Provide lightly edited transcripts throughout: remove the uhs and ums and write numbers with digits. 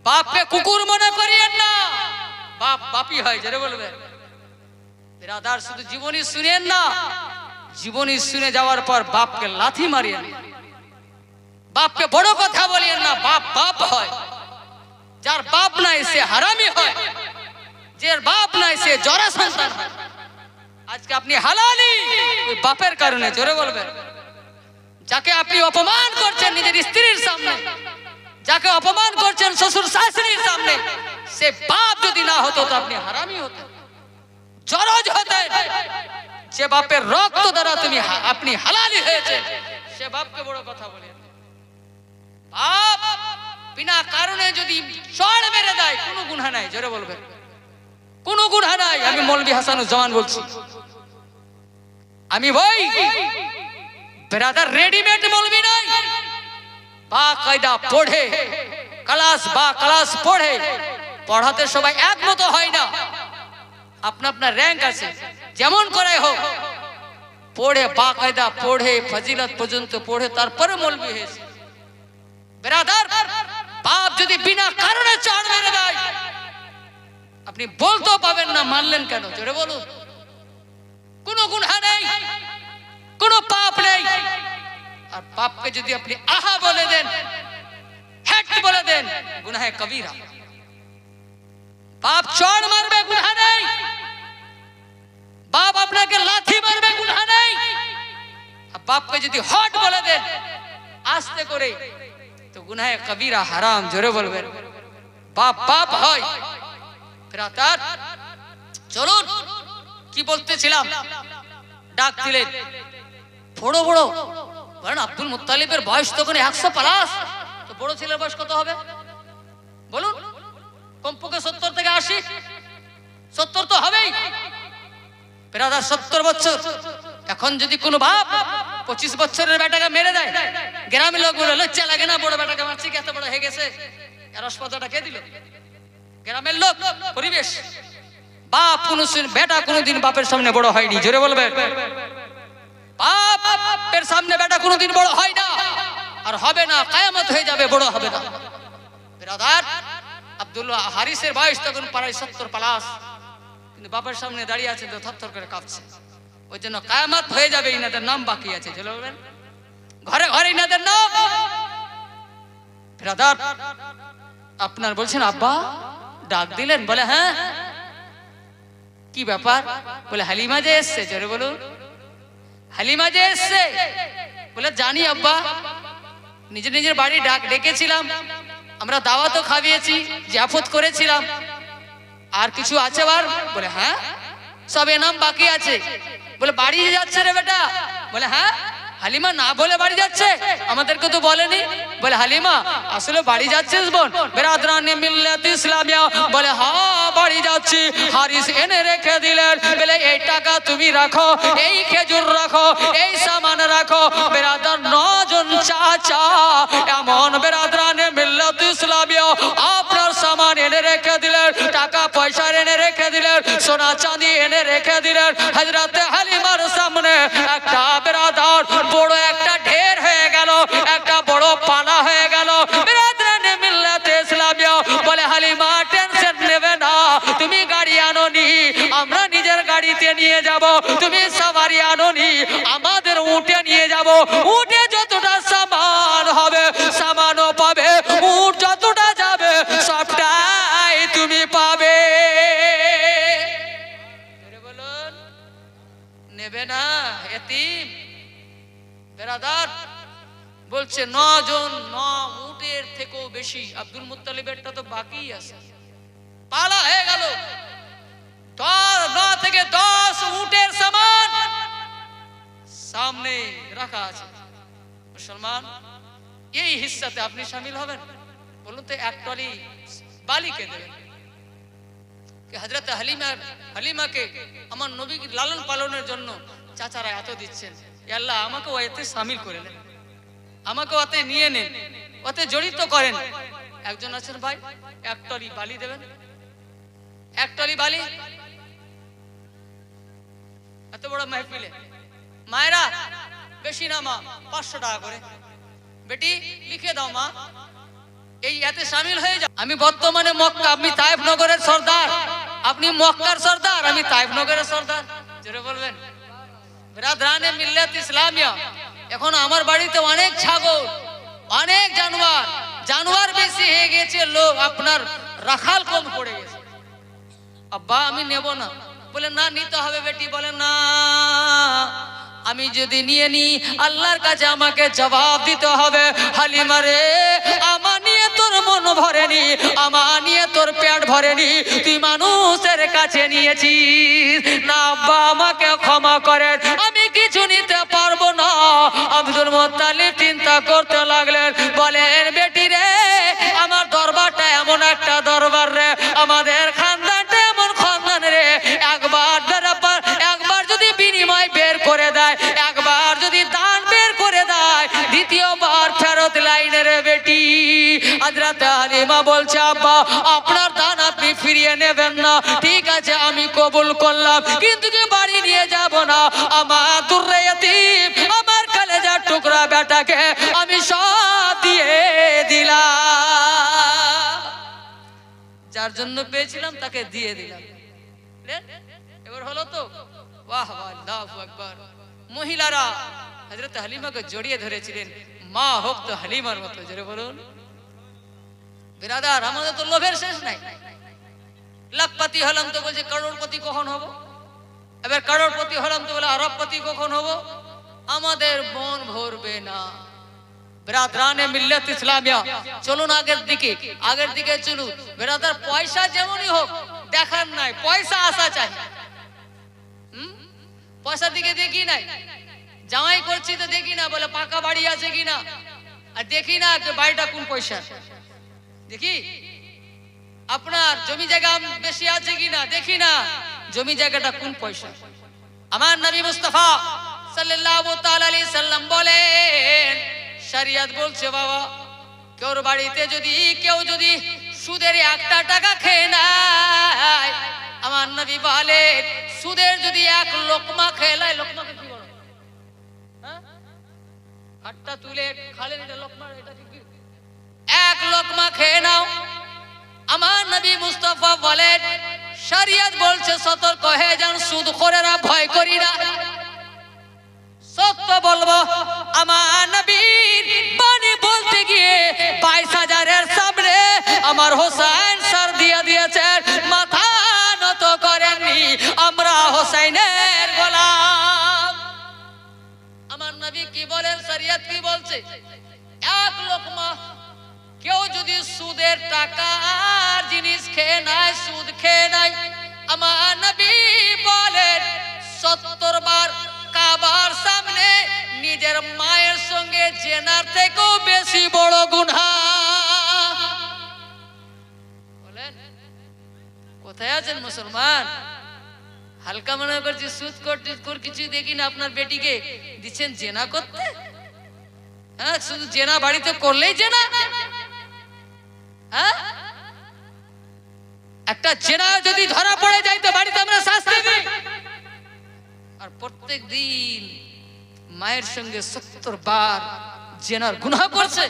বাপকে কুকুর মনে করিয়েন না, বাপ বাপই হয়। জোরে বলবেন। বিরাদার শুধু জীবনী শুনেন না, জীবনী শুনে যাওয়ার পর বাপকে লাথি মারিয়েন, বাপকে বড় কথা বলিয়েন না। বাপ বাপ হয়, যার বাপ নাই সে হারামি হয়, যার বাপ নাই সে জরা সন্তান হয়। আজকে আপনি হালালি ওই বাপের কারণে। জোরে বলবেন। যাকে আপনি অপমান করছেন নিজের স্ত্রীর সামনে, যাকে অপমান করছেন শ্বশুর শাশুড়ির সামনে, সে বাপ যদি না হতো তো আপনি হারামি হতেন, জরজ হতেন। যে বাপের রক্ত দ্বারা আপনি হালালি হয়েছে, সে বাপকে বড় কথা বলেন। বাপ বিনা কারণে যদি চড় মেরে দেয় কোনো গুনাহ নাই। জোরে বলবেন। কোনো গুনাহ নাই। আমি মৌলভী হাসানুজ্জামান বলছি। আমি ভাই ব্রাদার রেডিমেড মৌলভী নাই, বা কায়দা পড়ে ক্লাস বা ক্লাস পড়ে। পড়াতে সবাই একমত হয় না, আপনা আপনার র্যাঙ্ক আছে, যেমন করে হোক পড়ে বা কায়দা পড়ে ফজিলত পর্যন্ত পড়ে তারপরে মৌলভী হয়েছে। ব্রাদার বাপ যদি বিনা কারণে চাড় মেরে দেয় আপনি বলতেও পাবেন না মানলেন কেন। জোরে বলুন। কোনো গুনাহ নেই, কোনো পাপ নেই। আর পাপকে যদি আপনি আহা বলে দেন, হ্যাট বলে দেন, গুনাহে কবিরা। বাপ চড় মারবে, গুনাহ নেই। বাপ আপনাকে লাথি মারবে, গুনাহ নেই। আর বাপকে যদি হট বলে দেন আস্তে করে তো গুনাহে কবিরা, হারাম। জোরে বলবেন। বাপ বাপ হয়। ব্রাদার চলুন, কি বলতেছিলাম, ডাক দিলেন বড় বড়। কারণ আব্দুল মুত্তালিবের বয়স তখন 100+। তো বড় ছেলের বয়স কত হবে বলুন? কমপক্ষে 70 থেকে 80, 70 তো হবেই। ব্রাদার 70 বছর। এখন যদি কোনো বাপ 25 বছরের বেটাকে মেরে দেয়, গ্রামের লোক বলে লজ্জা লাগে না, বড় বেটাকে মারছি, এত বড় হয়ে গেছে, এর রসপাতাটা কে দিল? গ্রামের লোক, পরিবেশ। বাপ বেটা কোনোদিন বাপের সামনে বড় হয়নি। জোরে বলবে। বাপের সামনে বেটা কোনোদিন বড় হয় না, আর হবে না, কিয়ামত হয়ে যাবে, বড় হবে না। ব্রাদার আব্দুল্লাহ হারিসের বয়স তখন প্রায় 70+, কিন্তু বাপের সামনে দাঁড়িয়ে আছে তো থরথর করে কাঁপছে। ওই জন্য কিয়ামত হয়ে যাবে, ইনাদের নাম বাকি আছে। চলে বলবেন। ঘরে ঘরে ইনাদের নাম। ব্রাদার আপনার বলছেন আব্বা ডাক দিলেন, বলে হ্যাঁ কি ব্যাপার? বলে হালিমা যে এসছে। জোরে বলুন। হালিমা যে এসছে। বলে জানি আব্বা, নিজের নিজের বাড়ি ডাক ডেকেছিলাম, আমরা দাওয়াতও খাইয়েছি, জিয়াফত করেছিলাম, আর কিছু আছে বার? বলে হ্যাঁ সব এনাম বাকি আছে। বলে বাড়ি যাচ্ছে রে বেটা? বলে হ্যাঁ। হালিমা না বলে বাড়ি যাচ্ছে? আমাদেরকে তো বলেনি। বলে হালিমা আসলে বাড়ি যাচ্ছিস বোন? বেরাদরানে মিল্লাত ইসলামিয়া। বলে হ্যাঁ বাড়ি যাচ্ছি। হারিস এনে রেখে দিলেন, বলে এই টাকা তুমি রাখো, এই খেজুর রাখো, এই সামান রাখো। বেরাদার 9 জন চাচা এমন বেরাদরানে মিল্লাত ইসলামিয়া আপনার সামান এনে রেখে দিলেন, টাকা পয়সা এনে রেখে দিলেন, সোনা চাঁদি এনে রেখে দিলেন। হযরত হালিমার সামনে একটা বেরাদার বড় একটা ঢের হয়ে গেল, একটা বড় পালা হয়ে গেল। বেরাদরানে মিল্লাত ইসলামিয়া বলে হালিমা টেনশন নেবে না, তুমি গাড়ি আনোনি, আমরা নিজের গাড়িতে নিয়ে যাব। তুমি সওয়ারি আনোনি, আমাদের উঠে নিয়ে যাব। উঠে যতটা সামান হবে সামানও পাবে, উঠ যতটা যাবে সবটাই তুমি পাবে। বলুন নেবে না এতিম? বেরাদার বলছে 9 জন, 9 উটের থেকেও বেশি। আব্দুল মুত্তালিবেরটা তো বাকি আছে, পালা হয়ে গেল। 9 থেকে 10 উটের সামান সামনে রাখা আছে। মুসলমান এই হিস্সাতে আপনি শামিল হবেন? বলুন তো এক টলি বালিকে দেবেন কি হযরত হালিমাকে আমার নবীকে লালন পালনের জন্য চাচারা এত দিচ্ছেন, আল্লাহ আমাকেও এতে শামিল করে নেন, আমাকেও এতে নিয়ে নেন, ওতে জড়িত করেন। একজন আছেন ভাই, এক টলি বালি দেবেন। এক টলি বালি এত বড় মাহফিলে। মায়েরা বেশি না মা, 500 টাকা করে। বেটি লিখে দাও মা, এই এতে শামিল হয়ে যাও। আমি বর্তমানে মক্কা, আমি তায়েফ নগরের সর্দার, আপনি মক্কার সর্দার, আমি তায়েফ নগরের সর্দার। জোরে বলবেন। বিরাদরানে মিল্লাত ইসলামিয়া, এখন আমার বাড়িতে অনেক ছাগল, অনেক জানোয়ার বেশি হয়ে গেছে, লোক আপনার রাখাল কম পড়ে গেছে। আব্বা আমি নেব না। বলে না নিতে হবে বেটি। বলে না, আমি যদি নিয়ে নি আল্লাহর কাছে আমাকে জবাব দিতে হবে। হালিমা রে, আমার নিয়ে তোর মন ভরেনি, আমার নিয়ে তোর পেট ভরেনি, তুই মানুষের কাছে নিয়েছিস। না আব্বা আমাকে ক্ষমা করেন, আমি কিছু নিতে পারবো না। আব্দুল মুত্তালিব চিন্তা করতে লাগলেন, বলেন বেটি রে, আমার দরবারটা এমন একটা দরবার রে, আমাদের খানদানটা এমন খানদান রে, একবার যদি বিনিময় বের করে দেয়, একবার যদি দান বের করে দেয়, দ্বিতীয়বার ফেরত লাইনে রে বেটি। হযরত হালিমা বলছে আব্বা আপনার দান আপনি ফিরিয়ে নেবেন না, ঠিক আছে আমি কবুল করলাম, কিন্তু কি বাড়ি নিয়ে যাব না। আমার দুর্রে ইতিম, আমার কলেজার টুকরা বেটাকে আমি সব দিয়ে দিলাম, যার জন্য পেয়েছিলাম তাকে দিয়ে দিলাম। এবার হলো তো? বাহ বাহ, আল্লাহু আকবার। মহিলারা হযরত হালিমাকে জড়িয়ে ধরেছিলেন, মা হোক তো হালিমার মতো। জোরে বলুন। বিরাদার, আমাদের তো লোভের শেষ নাই। লাখপতি হলাম তো বলছে করোড়পতি কখন হব, এবার করোড়পতি হলাম তো বলে আরবপতি কখন হব। আমাদের মন ভরবে না। বিরাদরানে মিল্লাত ইসলামিয়া, চলুন আগের দিকে চলুন। বিরাদার, পয়সা যেমনই হোক দেখার নাই, পয়সা আসা চাই। পয়সার দিকে দেখি নাই, জামাই করছি তো দেখি না বলে পাকা বাড়ি আছে কিনা, আর দেখি না বাড়িটা কোন পয়সা, দেখি আপনার জমি জায়গা বেশি আছে কিনা, দেখি না জমি জায়গাটা কোন পয়সা। আমার নবী মুস্তাফা সাল্লাল্লাহু তাআলা আলাইহি সাল্লাম বলেন, শরিয়ত বলছে বাবা, কেউ বাড়িতে কেউ যদি সুদের একটা টাকা খেয়ে নেয়, আমার নবী বলেন সুদের যদি এক লোকমা খেয়ে নেয়, লোকমাকে কি বলো, হাতটা তুলে খালেন, এটা লোকমা, এটা কি এক লোকমা খেয়ে নাও। আমার নবী মুস্তাফা বলেন, শরিয়ত বলছে সতর্ক হয়ে যান, সুদখোরেরা ভয় করি না। সত্য বলবো, আমার নবীর বাণী বলতে গিয়ে 22,000-এর সামনে আমার হোসেন স্যার দিয়ে দিয়েছেন, মাথা নত করেননি, আমরা হোসেনের গোলাম। আমার নবী কি বলেন, শরিয়ত কি বলছে, এক লোকমা কেউ যদি সুদের টাকার জিনিস খেয়ে নেয়, সুদ খেয়ে নেয়, আমার নবী বলেন 70 বার কাবার সামনে নিজের মায়ের সঙ্গে জেনার থেকেও বেশি বড় গুনাহ। বলেন কোথায় আছেন মুসলমান? হালকা মনে করছি সুদ কর কিছু দেখি না, আপনার বেটিকে দিচ্ছেন জেনা করতে। হ্যাঁ, শুধু জেনা বাড়িতে করলেই জেনা। হ্যাঁ, একটা জেনা যদি ধরা পড়ে যায় তো বাড়িতে আমরা শাস্তি দিই, আর প্রত্যেক দিন মায়ের সঙ্গে 70 বার জেনার গুনাহ করছে,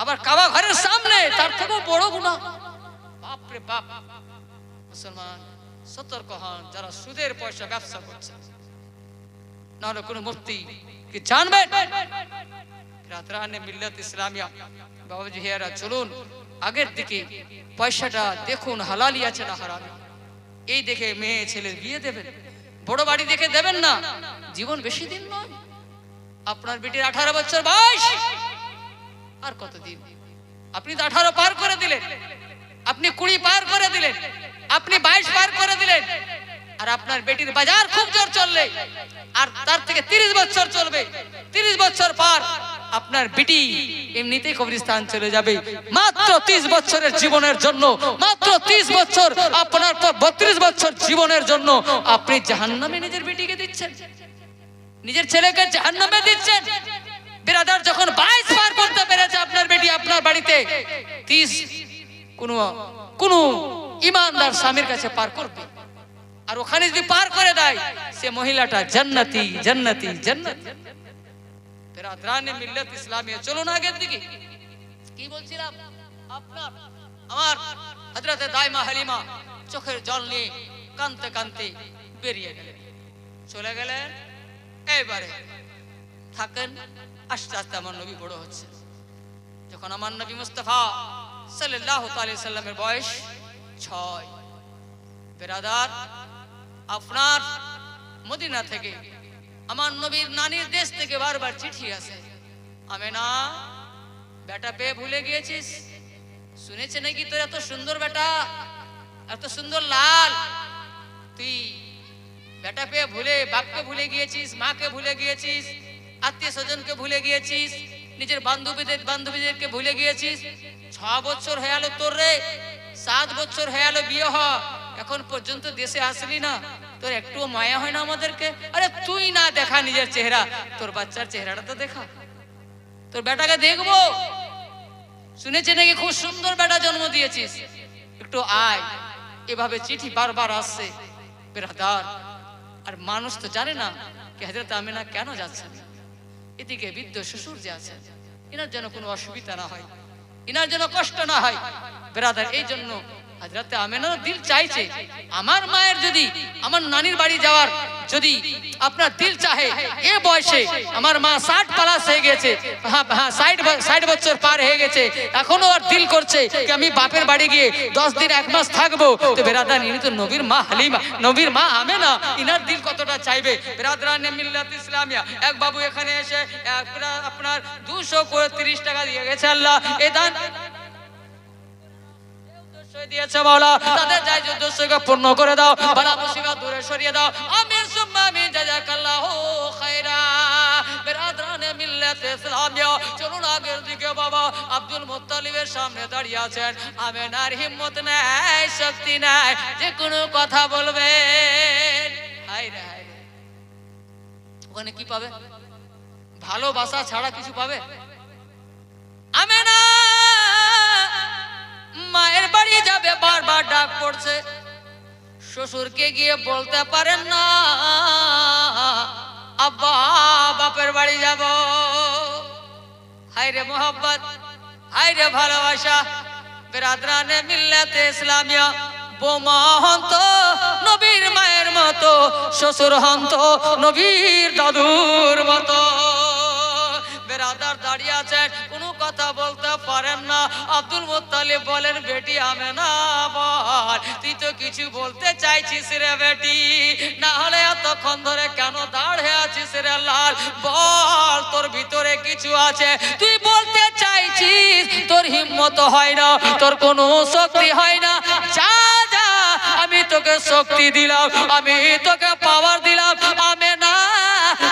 আবার কাবা ঘরের সামনে, তার থেকেও বড় গুনাহ। বাপ রে বাপ। মুসলমান সতর্ক হন যারা সুদের পয়সা ব্যবসা করছে, নাহলে কোন মুফতি কি জানবেন। বিরাদরানে মিল্লাত ইসলামিয়া, বাবাজি হেরা, চলুন আগের দিকে। পয়সাটা দেখুন হালালি আছে না হারামি, এই দেখে মেয়ে ছেলের বিয়ে দেবেন। বড় বাড়ি দেখে দেবেন না, জীবন বেশি দিন নয়। আপনার বেটির 18 বছর বয়স, আর কতদিন? আপনি তো 18 পার করে দিলেন, আপনি 20 পার করে দিলেন, আপনি 22 পার করে দিলেন, আর আপনার বেটির বাজার খুব জোর চললে আর তার থেকে 30 বছর চলবে। 30 বছর পর আপনার বেটি এমনিতেই কবরস্থান চলে যাবে। মাত্র 30 বছরের জীবনের জন্য, মাত্র 30 বছর, আপনার পর 32 বছর জীবনের জন্য আপনি জাহান্নামে নিজের বেটিকে দিচ্ছেন, নিজের ছেলেকে জাহান্নামে দিচ্ছেন। বিরাদার, যখন 22 পার করতে পেরেছে আপনার বেটি আপনার বাড়িতে, 30 কোন ইমানদার স্বামীর কাছে পার করবে। আর ওখানে যদি পার করে দেয়, সে মহিলাটা জান্নাতি জান্নাতি জান্নাতি। বিরাদরানে মিল্লাত ইসলামিয়া, চলুন আগের দিকে। কি বলছিলাম, আপনার আমার হযরতে দাইমা হালিমা চোখের জল নিয়ে কাঁদতে কাঁদতে বেরিয়ে গেলেন, চলে গেলেন। এইবারে থাকেন, আস্তে আস্তে আমার নবী বড় হচ্ছে। যখন আমার নবী মুস্তাফা সাল্লাল্লাহু আলাইহি সাল্লামের বয়স 6, বেরাদার, আপনার মদিনা থেকে আমার নবীর নানির দেশ থেকে বারবার চিঠি আসে, আমেনা বেটা পেয়ে ভুলে গিয়েছিস, শুনেছে নাকি তোর এত সুন্দর বেটা, এত সুন্দর লাল, তুই বেটা পেয়ে ভুলে বাপকে ভুলে গিয়েছিস, মাকে ভুলে গিয়েছিস, আত্মীয় স্বজনকে ভুলে গিয়েছিস, নিজের বান্ধবীদেরকে ভুলে গিয়েছিস। 6 বছর হয়ে গেল তোর রে, 7 বছর হয়ে গেল বিয়ে হওয়া, এখন পর্যন্ত দেশে আসলি না, তোর একটু মায়া হয় না আমাদেরকে? আরে তুই না দেখা নিজের চেহারা, তোর বাচ্চার চেহারাটা তো দেখা, তোর বেটাকে দেখবো, শুনেছে নাকি খুব সুন্দর বেটা জন্ম দিয়েছিস, একটু আয়। এভাবে চিঠি বারবার আসছে বেরাদার। আর মানুষ তো জানে না কি হযরত আমিনা কেন যাচ্ছেন। এদিকে বৃদ্ধ শ্বশুর যে আছেন, এনার যেন কোনো অসুবিধা না হয়, এনার যেন কষ্ট না হয় বেরাদার। এই জন্য হযরত আমিনার দিল চাইছে, আমার মায়ের যদি আমার নানির বাড়ি যাওয়ার যদি আপনার দিল চাহে, এ বয়সে আমার মা 60 প্লাস হয়ে গেছে, হ্যাঁ 60 বছর পার হয়ে গেছে, এখনো আর দিল করছে যে আমি বাপের বাড়ি গিয়ে 10 দিন 1 মাস থাকবো। তো বেরাদার, ইনি তো নবীর মা হালিমা, নবীর মা আমেনা, ইনার দিল কতটা চাইবে। বেরাদরানে মিল্লাত ইসলামিয়া, এক বাবু এখানে এসে আপনার 230 টাকা দিয়ে গেছে, আল্লাহ এ দান দিয়েছে মাওলা, তাদের যাই উদ্দেশ্যকে পূর্ণ করে দাও, বালা মুসিবত দূরে সরিয়ে দাও, আমিন সুম্মা আমিন, জাযাকাল্লাহু খায়রা। বেরাদরানে মিল্লাত ইসলামিয়া, চলুন আগের দিকে। বাবা আব্দুল মুত্তালিবের সামনে দাঁড়িয়ে আছেন, আমেনার হিম্মত নাই, শক্তি নাই, যে কোনো কথা বলবেন। হায় রে হায় রে, ওখানে কি পাবে? ভালোবাসা ছাড়া কিছু পাবে? আমেনা মায়ের বাড়ি যাবে, বারবার ডাক পড়ছে, শ্বশুরকে গিয়ে বলতে পারেন না আব্বা বাপের বাড়ি যাব। হায় রে মোহাব্বত, হায় রে ভালোবাসা। বেরাদরানে মিল্লাতে ইসলামিয়া, বোমা হন্ত নবীর মায়ের মতো, শ্বশুর হন্ত নবীর দাদুর মতো। বেরাদার দাঁড়িয়ে আছেন, কোনো কথা বলতে পারেন না। আব্দুল মুত্তালিব বলেন, বেটি আমেনা বল, তুই তো কিছু বলতে চাইছিস রে বেটি, না হলে এতক্ষণ ধরে কেন দাঁড়িয়ে আছিস রে লাল, বল তোর ভিতরে কিছু আছে, তুই বলতে চাইছিস, তোর হিম্মত হয় না, তোর কোনো শক্তি হয় না, যা যা, আমি তোকে শক্তি দিলাম, আমি তোকে পাওয়ার দিলাম। আমেনা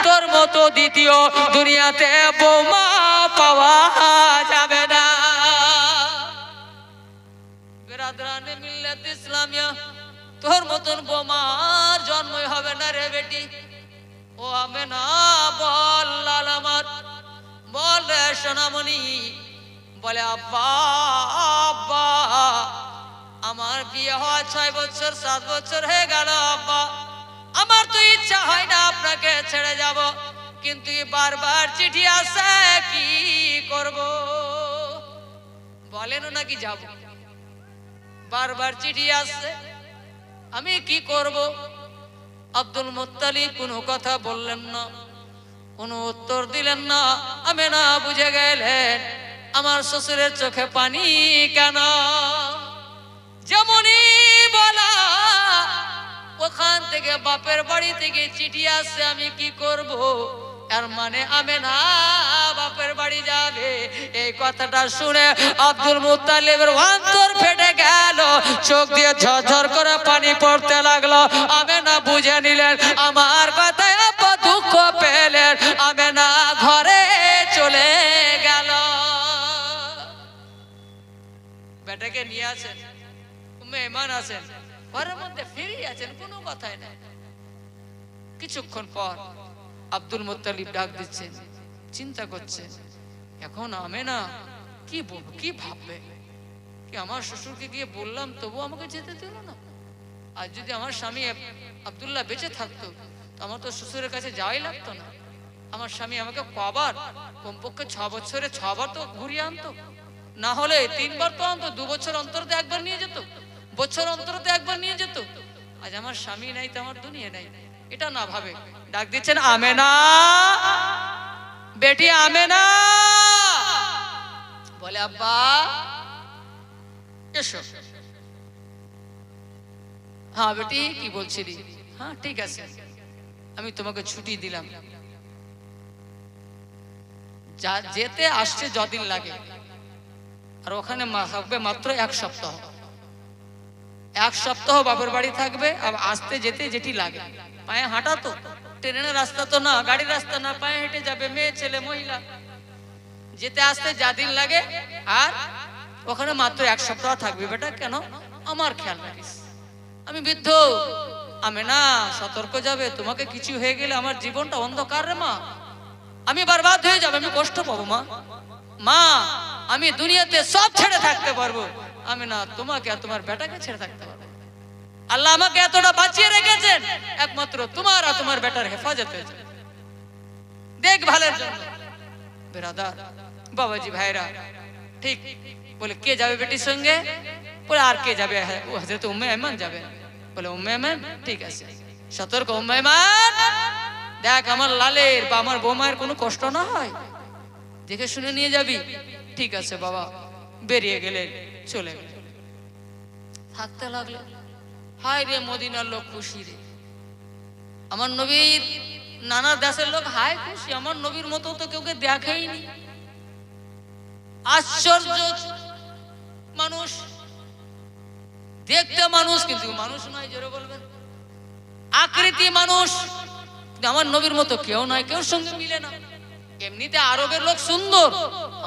তোর মতো দ্বিতীয় দুনিয়াতে বোমা পাওয়া যাবে না। বেরাদরানে মিল্লাত ইসলামিয়া, তোর মতন বোমার জন্মই হবে না রে বেটি। ও আমেনা বল লাল আমার, বল রে সোনামণি। বলে আব্বা আব্বা, আমার বিয়ে হওয়া 6 বছর 7 বছর হয়ে গেল আব্বা, আমার তো ইচ্ছা হয় না আপনাকে ছেড়ে যাব, কিন্তু বারবার চিঠি আসে, কি করব? বলেন নাকি যাব, বারবার চিঠি আসছে, আমি কি করব? আব্দুল মুত্তালিব কোনো কথা বললেন না, কোনো উত্তর দিলেন না। আমেনা বুঝে গেলেন আমার শ্বশুরের চোখে পানি কেন। যেমনই বলা, ওখান থেকে বাপের বাড়ি থেকে চিঠি আসছে, আমি কি করব? এর মানে আমেনা বাপের বাড়ি যাবে। এই কথাটা শুনে আব্দুল মুত্তালিবের অন্তর ফেটে গেল, চোখ দিয়ে ঝরঝর করে পানি পড়তে লাগলো। আমেনা বুঝে নিলেন আমার কথায় আব্বা দুঃখ পেলেন, আমেনা ঘরে চলে গেল। বেটাকে নিয়ে আসেন, মেহমান আছেন, ঘরের মধ্যে ফিরে আছেন, কোনো কথাই নাই। কিছুক্ষণ পর আব্দুল মুত্তালিব ডাক দিচ্ছেন, চিন্তা করছেন, এখন আমেনা কি বলবো, কি ভাববে, কি আমার শ্বশুরকে গিয়ে বললাম তবু আমাকে যেতে দিল না। আর যদি আমার স্বামী আব্দুল্লাহ বেঁচে থাকতো, তো আমার তো শ্বশুরের কাছে যাওয়াই লাগতো না। আমার স্বামী আমাকে কবার, কমপক্ষে 6 বছরে 6 বার তো ঘুরিয়ে আনতো। না হলে 3 বার তো অন্তত 2 বছর অন্তর তো একবার নিয়ে যেত, বছর অন্তর তো একবার নিয়ে যেত। আজ আমার স্বামী নাই তো আমার দুনিয়া নাই, এটা না ভাবে ডাক দিচ্ছেন আমেনা, বেটি আমেনা। বলে আব্বা এসো। হ্যাঁ বেটি কি বলছিলি? হ্যাঁ ঠিক আছে, আমি তোমাকে ছুটি দিলাম, যা যেতে আসছে যদিন লাগে, আর ওখানে থাকবে মাত্র 1 সপ্তাহ। 1 সপ্তাহ বাবার বাড়ি থাকবে, আর আসতে যেতে যেটি লাগে, পায়ে হাঁটা তো, ট্রেনের রাস্তা তো না, গাড়ির রাস্তা না, পায়ে হেঁটে যাবে, মেয়ে ছেলে মহিলা, যেতে আসতে যা দিন লাগে, আর ওখানে মাত্র 1 সপ্তাহ থাকবে। বেটা কেন? আমার খেয়াল রাখিস, আমি বৃদ্ধ, আমি না সতর্ক যাবে, তোমাকে কিছু হয়ে গেলে আমার জীবনটা অন্ধকার রে মা, আমি বরবাদ হয়ে যাবে, আমি কষ্ট পাবো মা। মা আমি দুনিয়াতে সব ছেড়ে থাকতে পারবো, আমি না তোমাকে আর তোমার বেটাকে ছেড়ে থাকতে পারবো। আল্লাহ আমাকে এতটা বাঁচিয়ে রেখেছেন একমাত্র তোমার আর তোমার বেটার হেফাজতের জন্য, দেখভালের জন্য। বেরাদার বাবাজি ভাইরা, ঠিক বলে কে যাবে বেটির সঙ্গে? বলে আর কে যাবে? হযরত উম্মে আইমান যাবে। বলে উম্মে আইমান ঠিক আছে, সতর্ক উম্মে আইমান, দেখ আমার লালের বা আমার বৌমায়ের কোনো কষ্ট না হয়, দেখে শুনে নিয়ে যাবি। ঠিক আছে বাবা। বেরিয়ে গেলেন, চলে গেলেন, থাকতে লাগলো। হায় রে মদিনার লোক খুশি রে, আমার নবীর নানা দেশের লোক হায় খুশি, আমার নবীর মতো তো কেউকে দেখেইনি। আশ্চর্য মানুষ, দেখতে মানুষ কিন্তু মানুষ নয়, জোরে বলবেন, আকৃতি মানুষ, আমার নবীর মতো কেউ নয়, কেউ সঙ্গে মিলে না। এমনিতে আরবের লোক সুন্দর,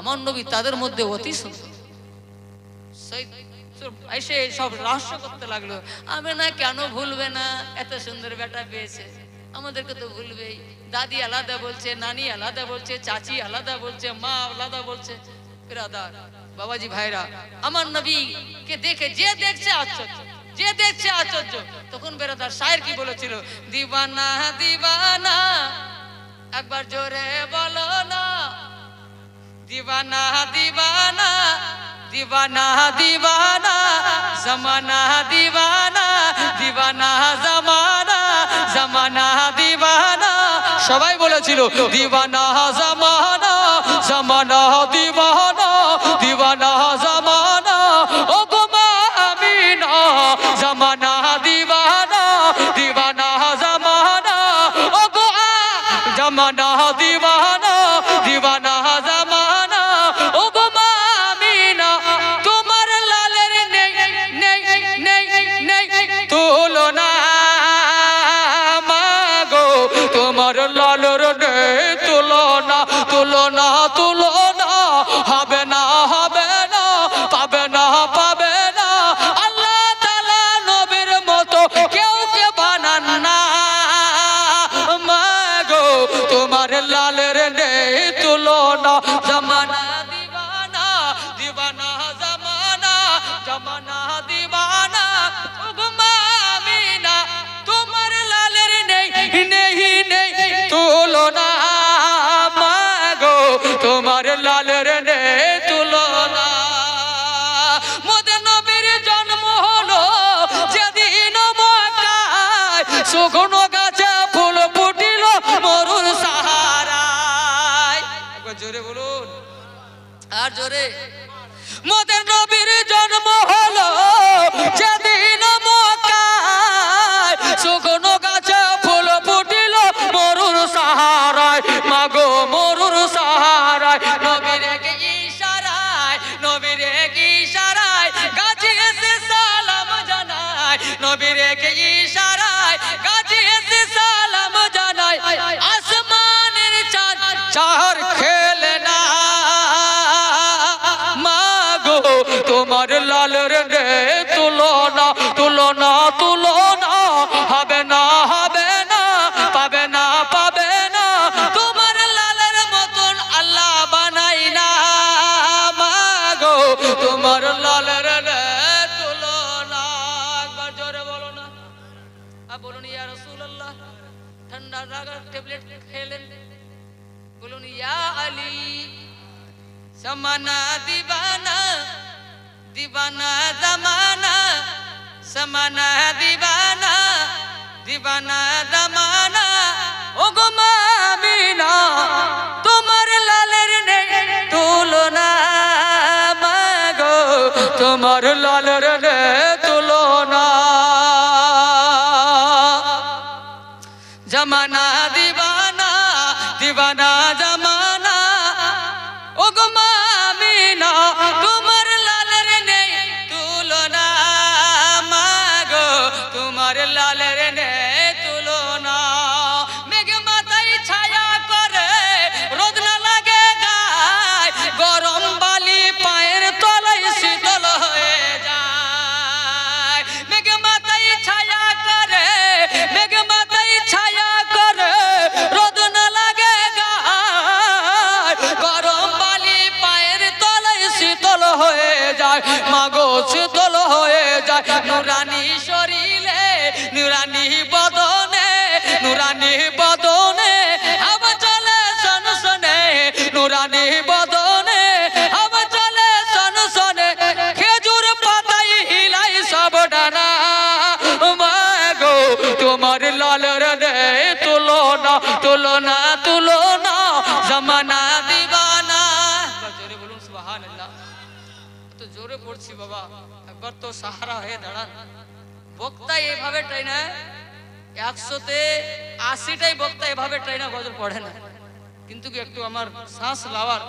আমার নবী তাদের মধ্যে অতি সুন্দর। এসে সব রহস্য করতে লাগলো, আমি না কেন ভুলবে না, এত সুন্দর বেটা পেয়েছে, আমাদেরকে তো ভুলবেই। দাদি আলাদা বলছে, নানি আলাদা বলছে, চাচি আলাদা বলছে, মা আলাদা বলছে। বিরাদার বাবাজি ভাইরা, আমার নবীকে দেখে যে দেখছে আশ্চর্য, যে দেখছে আশ্চর্য। তখন বেরাদার শায়ের কি বলেছিল? দিবানা দিবানা, একবার জোরে বলো না, দিবানা দিবানা, দিবানা দিবানা, জমানা দিবানা, দিবানা জমানা, জমানা দিবানা। সবাই বলেছিল দিবানা জমানা, জমানা দিবানা, দিবানা জমানা। ও গো মা আমিনা, জমানা দিবানা, দিবানা জমানা। ও গো জমানা দিবানা, দিবানা জমানা। ও গো মা আমিনা, তোমার লালের নেই নেই নেই নেই তুলনা, মাগো তোমার লালের নেই তুলনা, তুলনা তুলনা, হবে না হবে না, পাবে না পাবে না। আল্লাহ তাআলা নবীর মতো কেউ কে বানান না, মাগো তোমার লালের নেই তুলনা। জমানা দিবানা, দিবানা জমানা, জমানা দিবানা। ও গো মা আমিনা, তোমার লালের নেই নেই নেই তুলনা, মাগো তোমার লালের নেই তুলনা। মোদের নবীর জন্ম হলো যেদিন মক্কায়, শুকনো গাছে ফুল ফুটিল মরুর সাহারায়। একবার জোরে বলুন, আর জোরে। মোদের নবীর জন্ম হলো যেদিন মক্কায়, শুকনো গাছে ফুল ফুটিল মরুর সাহারায়, মাগো মরুর সাহারায়। নবীর এক ইশারায়, নবীর এক ইশারায় গাছে এসে সালাম জানায়, নবীর এক ইশারায় গাছে এসে সালাম জানায়। আসমানের চাঁদ চার খেলে না, মাগো তোমার লালের নেই তুলনা, তুলনা তুলনা, হবে না হবে না, পাবে না পাবে না। তোমার লালের মতন আল্লাহ বানাই না, মাগো তোমার লালের নেই তুলনা। একবার জোরে বলো না, বলুন ইয়া রাসূলুল্লাহ। ঠান্ডা লাগার ট্যাবলেট খেলেন, বলুন ইয়া আলী समाना दीवाना दीवाना जमाना समाना दीवाना दीवाना जमाना ओ गो मामिना তোমার লালের নেই তুলনা মাগো তোমার লালের নেই তুলনা जमाना दीवाना दीवाना जमाना ओ गो मामिना तुम्हार लालेर नेই তুলনা মাগো তোমার লালের নেই তুলনা মেঘ মাথায় ছায়া করে রোদ না লাগে গায় গরম বালি পায়ের তলায় শীতল হয়ে যায় মেঘ মাথায় ছায়া করে মেঘ মাথায় ছায়া করে রোদ না লাগে গায় গরম বালি পায়ের তলায় শীতল হয়ে যায় মাগো শীতল হয়ে যায় নুরানি শরীরে নুরানি বদনে নুরানি বদনে হাওয়া চলে সনসনে নুরানি বদনে হাওয়া চলে সনসনে খেজুর পাতায় হিলাই সব ডানা মাগো তোমার লালের নেই তুলনা তুলনা তুলনা জমানা দিবানা জোরে বলুন সুবহানাল্লাহ তো জোরে পড়ছি বাবা একবার তো সাহারা হয়ে দাঁড়ান বক্তা এইভাবে ট্রেনে 100তে 80টাই বক্তা এভাবে ট্রেনে গজল পড়ে না কিন্তু কি একটু আমার শ্বাস লাওয়ার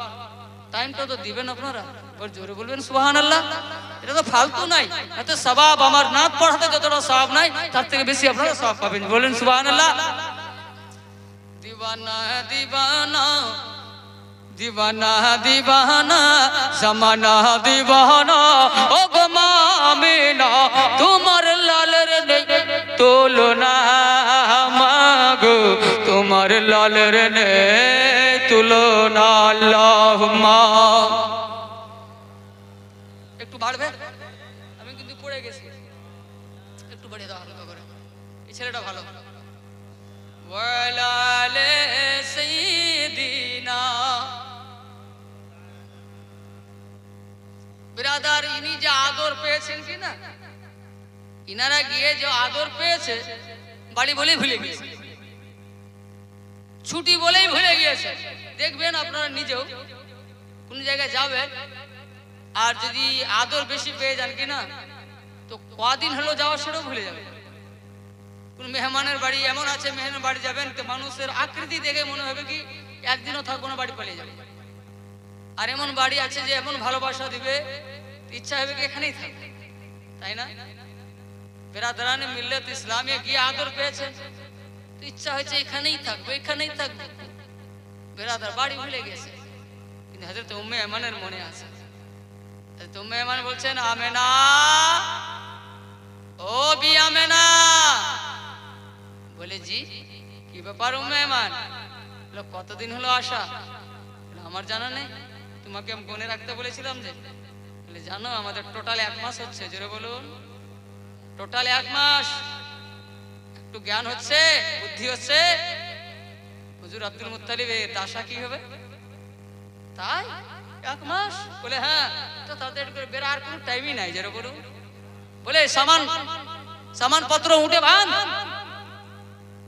টাইমটা তো দিবেন আপনারা একবার জোরে বলবেন সুবহানাল্লাহ এটা তো ফালতু নাই এত সওয়াব আমার নাত পড়াতে যতটা সওয়াব নাই তার থেকে বেশি আপনারা সওয়াব পাবেন বলেন সুবহানাল্লাহ दीवाना दीवाना दीवाना दीवाना जमाना दीवाना ओ गो मामिना तुम्हार लालेर नेই তুলনা मागो तुम्हार लालेर नेই তুলনা আল্লাহুম্মা একটু বাড়বে আমি কিন্তু পড়ে গেছি একটু বাড়িয়ে দাও হালকা করে এই ছেলেটা ভালো ওয়ালালে সাইয়্যিদিনা বিরাদার ইনি যে আদর পেয়েছেন কি না ইনারা গিয়ে যে আদর পেয়েছে বাড়ি বলেই ভুলে গিয়েছে ছুটি বলেই ভুলে গিয়েছে দেখবেন আপনারা নিজেও কোন জায়গায় যাবেন আর যদি আদর বেশি পেয়ে যান কি না তো কদিন হলো যাওয়া সেটাও ভুলে যাবেন কোন মেহমানের বাড়ি এমন আছে মেহমানের বাড়ি যাবেন তো মানুষের আকৃতি দেখে মনে হবে কি একদিনও থাকবো না বাড়ি পালিয়ে যাবে আর এমন বাড়ি আছে যে এমন ভালোবাসা দিবে ইচ্ছা হবে কি এখানেই থাকবে তাই না বিরাদরানে মিল্লাত ইসলামিয়া গিয়ে আদর পেয়েছে তো ইচ্ছা হয়েছে এখানেই থাকবো বিরাদার বাড়ি ভুলে গেছে কিন্তু হযরত উম্মে আয়মানের মনে আছে হযরত উম্মে আয়মান বলছেন আমেনা ও বি আমেনা বলে জি কি ব্যাপার উম্মে আয়মান বলে কতদিন হলো আসা আমার জানা নেই তোমাকে আমি মনে রাখতে বলেছিলাম যে বলে জানো আমাদের টোটাল 1 মাস হচ্ছে জোরে বলুন টোটাল 1 মাস একটু জ্ঞান হচ্ছে বুদ্ধি হচ্ছে হুজুর আব্দুল মুত্তালিবের দাশা কি হবে তাই 1 মাস বলে হ্যাঁ তো তাদের বেরার কোনো টাইমই নাই জোরে বলুন বলে সামান পত্র উঠে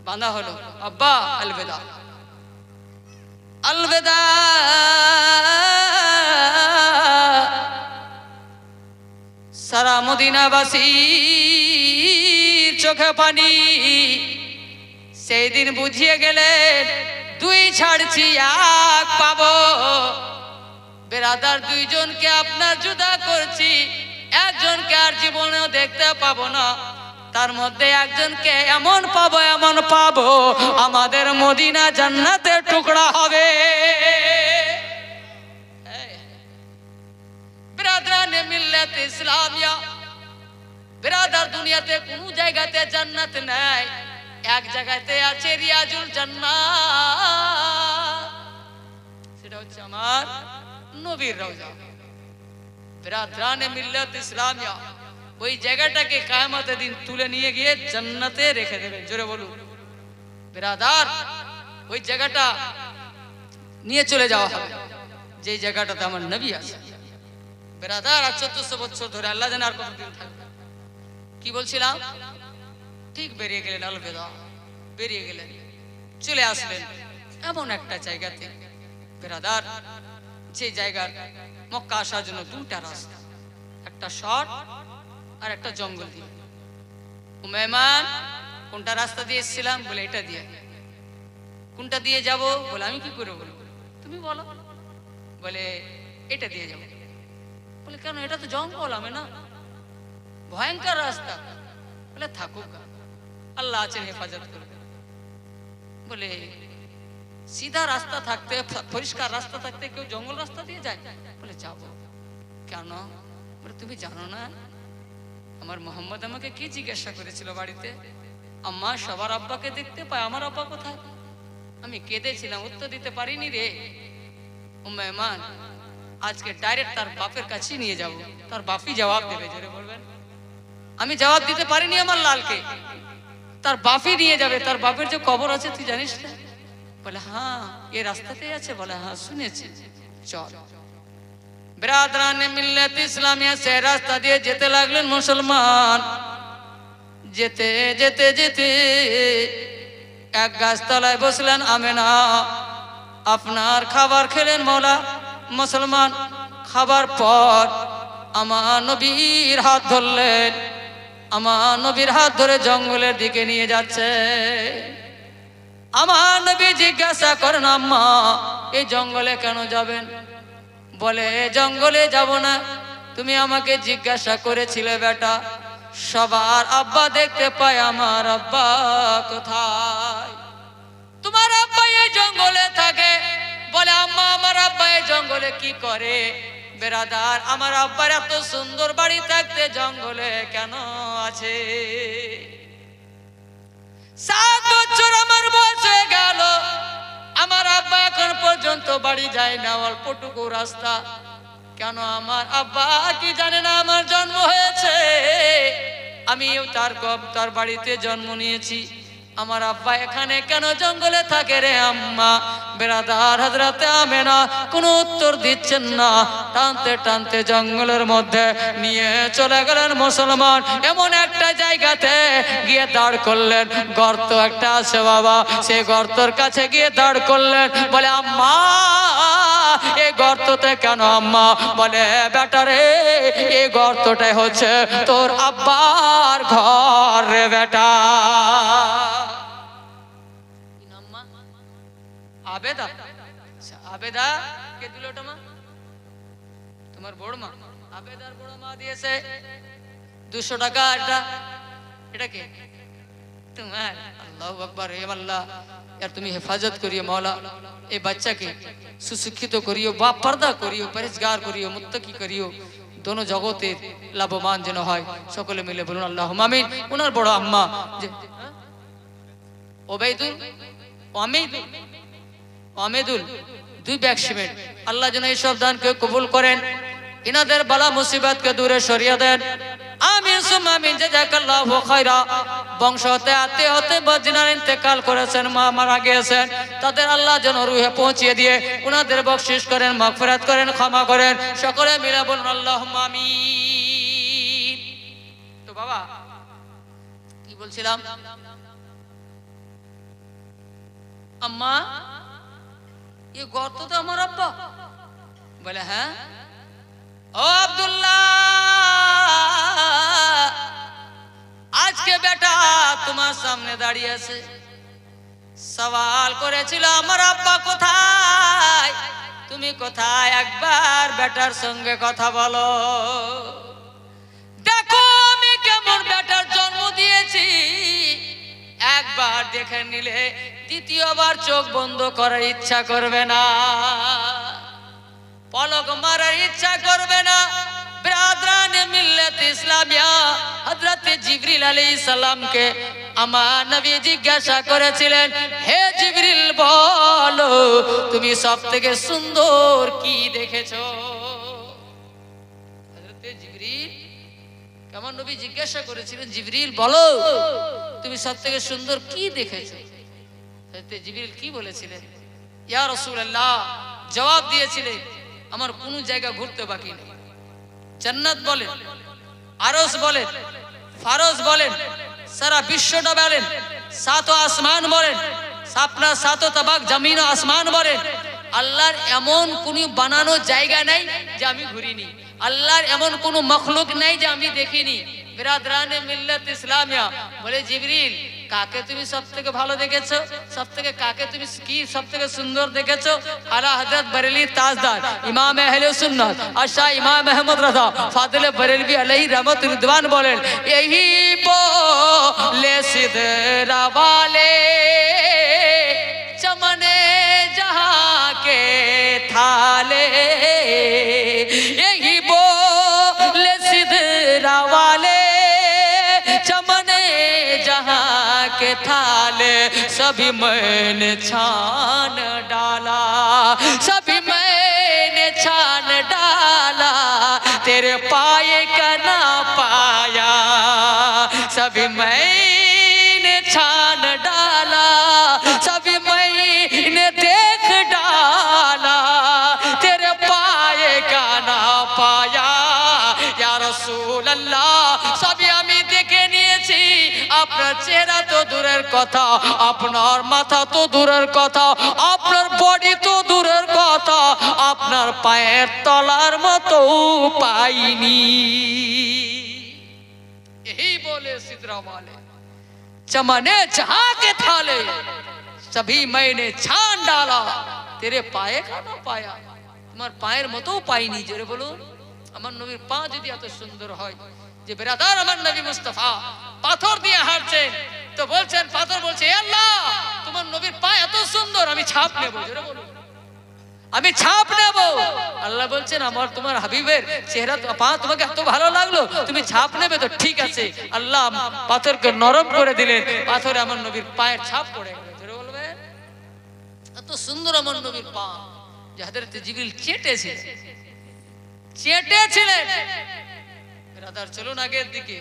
বাঁধা হলো আব্বা আলবিদা আলবিদা সারা মদিনাবাসীর চোখে পানি সেই দিন বুঝিয়ে গেলেন দুই ছাড়ছি এক পাবো বেরাদার দুইজনকে আপনার জুদা করছি একজনকে আর জীবনেও দেখতে পাবো না তার মধ্যে একজনকে এমন পাবো আমাদের মদিনা জান্নাতের টুকরা হবে বিরাদরানে মিল্লাত ইসলামিয়া বিরাদার দুনিয়াতে কোনো জায়গাতে জান্নাত নাই এক জায়গাতে আছে রিয়াজুল জান্নাত সেটা হচ্ছে আমার নবীর রওজা বিরাদরানে মিল্লাত ইসলামিয়া ওই জায়গাটাকে কিয়ামতের দিন তুলে নিয়ে গিয়ে জান্নাতে রেখে দেবেন জোরে বলুন বিরাদার ওই জায়গাটা নিয়ে চলে যাওয়া হবে যে জায়গাটাতে আমার নবী আছে। বেরাদার, আর 1400 বছর ধরে আল্লাহ জানে আর কতদিন থাকবে। কি বলছিলাম, ঠিক বেরিয়ে গেলেন, আলবেদা বেরিয়ে গেলেন, চলে আসলেন এমন একটা জায়গাতে বেরাদার, যে জায়গার মক্কা আসার জন্য দুটা রাস্তা, একটা শর্ট আর একটা জঙ্গল দিয়ে। মেহমান, কোনটা রাস্তা দিয়ে এসেছিলাম? বলে এটা দিয়ে। কোনটা দিয়ে যাব? বলে আমি কি করে বলবো, তুমি বলো। বলে এটা দিয়ে যাবো। বলে কেন? এটা তো জঙ্গল, আমি না, ভয়ঙ্কর রাস্তা। বলে থাকুক, আল্লাহ আছেন, হেফাজত করবে। বলে সিধা রাস্তা থাকতে, পরিষ্কার রাস্তা থাকতে কেউ জঙ্গল রাস্তা দিয়ে যায়? বলে যাবো। কেন? বলে তুমি জানো না আমার মোহাম্মদ আমাকে কি জিজ্ঞাসা করেছিল বাড়িতে? আম্মা, সবার আব্বাকে দেখতে পায়, আমার আব্বা কোথায়? আমি কেঁদেছিলাম, উত্তর দিতে পারিনি রে। ও মেহমান, আজকে ডাইরেক্ট তার বাপের কাছে নিয়ে যাব, তার বাপই জবাব দেবে। জোরে বলবেন। আমি জবাব দিতে পারিনি আমার লালকে, তার বাপই নিয়ে যাবে। তার বাপের যে কবর আছে তুই জানিস না? বলে হ্যাঁ, এই রাস্তাতেই আছে। বলে হ্যাঁ শুনেছি, চল। বিরাদরানে মিল্লাত ইসলামিয়া সে রাস্তা দিয়ে যেতে লাগলেন মুসলমান। যেতে যেতে যেতে এক গাছতলায় বসলেন আমেনা। আপনার খাবার খেলেন মওলা মুসলমান। খাবার পর আমার নবীর হাত ধরলেন। আমার নবীর হাত ধরে জঙ্গলের দিকে নিয়ে যাচ্ছে। আমার নবী জিজ্ঞাসা করেন, আম্মা এই জঙ্গলে কেন যাবেন? বলে জঙ্গলে যাব না, তুমি আমাকে জিজ্ঞাসা করেছিলে বেটা সবার আব্বা দেখতে পায়, আমার আব্বা কোথায়? তোমার আব্বা এই জঙ্গলে থাকে। বলে আম্মা আমার আব্বা এই জঙ্গলে কি করে? বেরাদার, আমার আব্বার এত সুন্দর বাড়ি থাকতে জঙ্গলে কেন আছে? 7 বছর আমার বয়স হয়ে গেল, আমার আব্বা এখন পর্যন্ত বাড়ি যায় না, অল্পটুকু রাস্তা। কেন আমার আব্বা কি জানে না আমার জন্ম হয়েছে? আমিও তার বাড়িতে জন্ম নিয়েছি। আমার আব্বা এখানে কেন জঙ্গলে থাকে রে আম্মা? বেরাদার, হযরতে আমেনা কোনো উত্তর দিচ্ছেন না। টানতে টানতে জঙ্গলের মধ্যে নিয়ে চলে গেলেন মুসলমান। এমন একটা জায়গাতে গিয়ে দাঁড় করলেন, গর্ত একটা আছে বাবা, সেই গর্তর কাছে গিয়ে দাঁড় করলেন। বলে আম্মা এই গর্ততে কেন আম্মা? বলে বেটা রে, এই গর্তটাই হচ্ছে তোর আব্বার ঘর রে বেটা। আবেদা? আবেদা কে দিল ওটা মা? তোমার বড় মা। আবেদার বড় মা দিয়েছে 200 টাকা। এটা কে? তোমার। আল্লাহু আকবার। হে আল্লাহ, यार তুমি হেফাজত করিও মওলা, এই বাচ্চাকে সুশিক্ষিত করিও, বা পর্দা করিও, পরহেজগার করিও, মুত্তাকি করিও, दोनों জগতে লাভবান যেন হয়। সকলে মিলে বলুন আল্লাহুম্মা আমিন। ওনার বড় আম্মা যে ওবাইদুল, আমেদুল, 2 ব্যাগ সিমেন্ট। আল্লাহ যেন এই সব দানকে কবুল করেন, ইনাদের বালা মুসিবতকে দূরে সরিয়ে দেন। আমিন সুম্মা আমিন। জাযাকাল্লাহু খায়রা। বংশ হতে আত্মীয় হতে বজিনার ইন্তেকাল করেছেন, মা মারা গিয়েছেন, তাদের আল্লাহ যেন রুহে পৌঁছিয়ে দিয়ে উনাদের বকশিশ করেন, মাগফিরাত করেন, ক্ষমা করেন। সকলে মিলে বলুন আল্লাহুম্মা আমিন। তো বাবা কি বলছিলাম? আম্মা ये গর্ত তো আমার আব্বা? বলে হ্যাঁ। ও আব্দুল্লাহ, আজকে বেটা তোমার সামনে দাঁড়িয়ে আছে, সওয়াল করেছিল আমার আব্বা কোথায়, তুমি কোথায়? একবার বেটার সঙ্গে কথা বলো, দেখো আমি কেমন বেটার জন্ম দিয়েছি। একবার দেখে নিলে দ্বিতীয়বার চোখ বন্ধ করার ইচ্ছা করবে না, পলক মারার ইচ্ছা করবে না। বিরাদরানে মিল্লাত ইসলামিয়া হযরত জিবরিল আলাইহিস সালামকে আমার নবী জিজ্ঞাসা করেছিলেন, হে জিবরিল বলো তুমি সবথেকে সুন্দর কি দেখেছো? হযরত জিবরিল কেমন নবী জিজ্ঞাসা করেছিলেন, জিবরিল বলো তুমি সবথেকে সুন্দর কি দেখেছো? হযরত জিবরিল কি বলেছিলেন? ইয়া রাসূলুল্লাহ জবাব দিয়েছিলেন, আমার কোনো জায়গা ঘুরতে বাকি নেই। জান্নাত বলেন, আরশ বলেন, ফারজ বলেন, সারা বিশ্বটা বলেন, সাত আসমান বলেন, আপনার সাত তাবাক জমিন ও আসমান বলেন, আল্লাহর এমন কোনো বানানো জায়গা নাই যে আমি ঘুরিনি। আল্লাহর এমন কোনো মখলুক নাই যে আমি দেখিনি। বিরাদরানে মিল্লাত ইসলামিয়া বলে, জিবরিল কাকে তুমি সব থেকে ভালো দেখেছো? সব থেকে কাকে তুমি কি সব থেকে সুন্দর দেখেছো? আলা হযরত বরেলি তাজদার ইমাম আহলে সুন্নাত আশা ইমাম আহমদ রাজা ফাদিল বরেলভি আলাইহি রহমত রিদওয়ান বলেন, यही बोले सिदरा वाले चमने जहां के थाले, यही बोले सिदरा वाले चमने जहां के थाले, सभी मैंने छान डाला, सभी मैंने छान डाला, तेरे पाए का ना पाया, सभी मैंने छान डाला, सभी मैंने देख डाला, तेरे पाए का ना पाया, या रसूल अल्लाह सभी আমি দেখে নিয়েছি। আপনার চেহারা তো দূরের কথা, আপনার মাথা তো দূরের কথা, আপনার বডি তো দূরের কথা, আপনার পায়ের তলার মতো পাইনি। यही बोले सिदरा वाले चमने जहां के थाले, सभी मैंने छान डाला, तेरे पाए का ना पाया, তোমার পায়ের মতো পাইনি। জোরে বলুন, আমার নবীর পা যদি এত সুন্দর হয় যে বেরাদার আমার নবী মুস্তাফা পাথর দিয়ে হাঁটছেন, তো বলছেন পাথর বলছে, এ আল্লাহ তোমার নবীর পা এত সুন্দর, আমি ছাপ নেব। জোরে বলুন, আমি ছাপ নেব। আল্লাহ বলছেন, আমার তোমার হাবিবের চেহারা পা তোমাকে এত ভালো লাগলো, তুমি ছাপ নেবে তো ঠিক আছে। আল্লাহ পাথরকে নরম করে দিলেন, পাথরে আমার নবীর পায়ের ছাপ পড়ে গেল। জোরে বলবে, এত সুন্দর আমার নবীর পা যে হযরত জিবরিল চেটেছিলেন। রাদার চলুন আগের দিকে।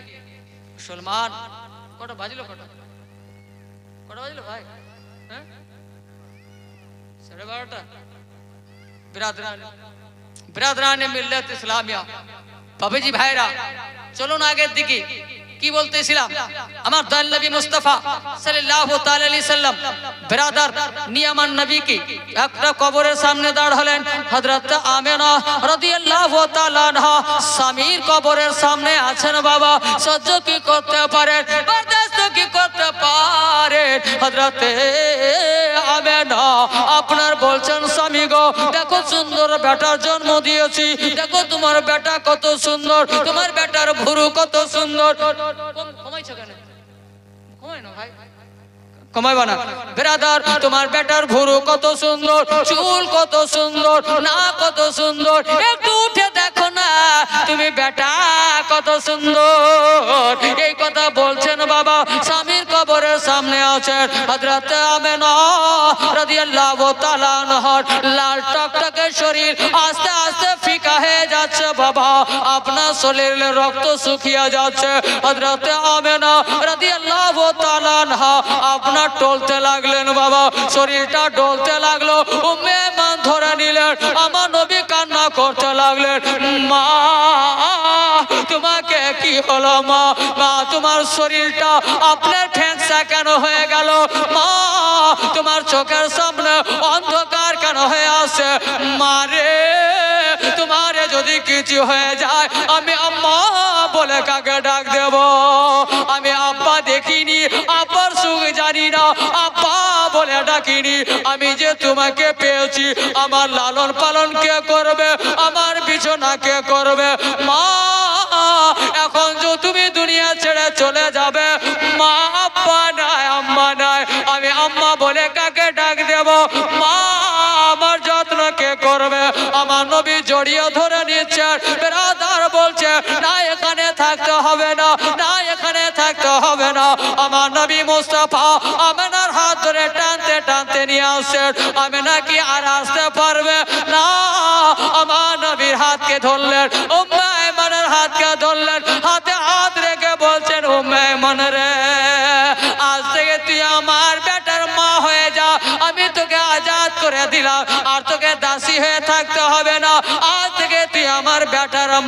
মুসলমান কটা বাজলো? কটা বাজলো ভাই? হ্যাঁ, 12:30। বিরাদরানে মিল্লাত ইসলামিয়া বাবাজি ভাইরা, চলুন আগের দিকে। কি বলতেছিলাম, আমার দয়াল নবী মুস্তাফা সাল্লাল্লাহু তাআলা আলাইহি সাল্লাম বিরাদার নিয়ামান নবী কি একটা কবরের সামনে দাঁড় হলেন। হযরত আমেনা রাদিয়াল্লাহু তাআলা আনহা স্বামীর কবরের সামনে আছেন। বাবা সহ্য কি করতে পারেন, বরদাস্ত কি করতে পারেন? হযরত আমেনা আপনার বলছেন, স্বামী গো দেখো সুন্দর বেটার জন্ম দিয়েছি, দেখো তোমার বেটা কত সুন্দর, তোমার বেটার ভুরু কত সুন্দর। কমাইছো কেন? কমাই না ভাই, কমাইবা না। বেরাদার তোমার বেটার ভুরু কত সুন্দর, চুল কত সুন্দর, নাক কত সুন্দর, একটু উঠে দেখো না তুমি বেটা কত সুন্দর। এই কথা বলছেন বাবা, স্বামীর কবরের সামনে আছেন। হযরত আমেনা রাদিয়াল্লাহু তাআলা আনহার লাল টকটকে শরীর আস্তে আস্তে ফিকা হয়ে যাচ্ছে। বাবা আপনার শরীরে রক্ত শুকিয়ে যাচ্ছে। হযরত আমেনা রাদিয়াল্লাহু তাআলা আনহা আপনার টলতে লাগলেন। বাবা শরীরটা ডলতে লাগলো। উম্মে মান ধরে নিলেন, আমার নবী কান্না করতে লাগলেন, মা তোমাকে কি হলো? মা তোমার শরীরটা আপনার ঠ্যাংসা কেন হয়ে গেল? মা তোমার চোখের সামনে অন্ধকার কেন হয়ে আসে? মারে তোমারে যদি কিছু হয়ে যায় আমি আম্মা বলে কাকে ডাক দেব? আমি আব্বা দেখিনি, আব্বার সুখ জানি না, আব্বা বলে ডাকিনি। আমি যে তোমাকে পেয়েছি, আমার লালন পালন কে করবে, আমার বিছানা কে করবে? মা এখন যে তুমি দুনিয়া ছেড়ে চলে যাবে, মা আব্বা নাই, আম্মা নাই, আমি আম্মা বলে কাকে ডাক দেব? মা আমার যত্ন কে করবে? আমার নবী জড়িয়ে ধরে নিচ্ছেন। বেরাদার বলছে, না এখানে থাকতে হবে না, না এখানে থাকতে হবে না। আমার নবী মুস্তাফা আমেনার হাত ধরে টানতে টানতে নিয়ে আসছেন। আমেনা কি আর আসতে পারবে না? আমার নবীর হাতকে ধরলেন, উম্মে আইমানের হাতকে ধরলেন, হাতে হাত রেখে বলছেন, উম্মে আইমান রে আজ থেকে তুই আমার বেটার মা হয়ে যা, আমি তোকে আজাদ করে দিলাম, আর তোকে দাসী হয়ে থাকতে হবে না,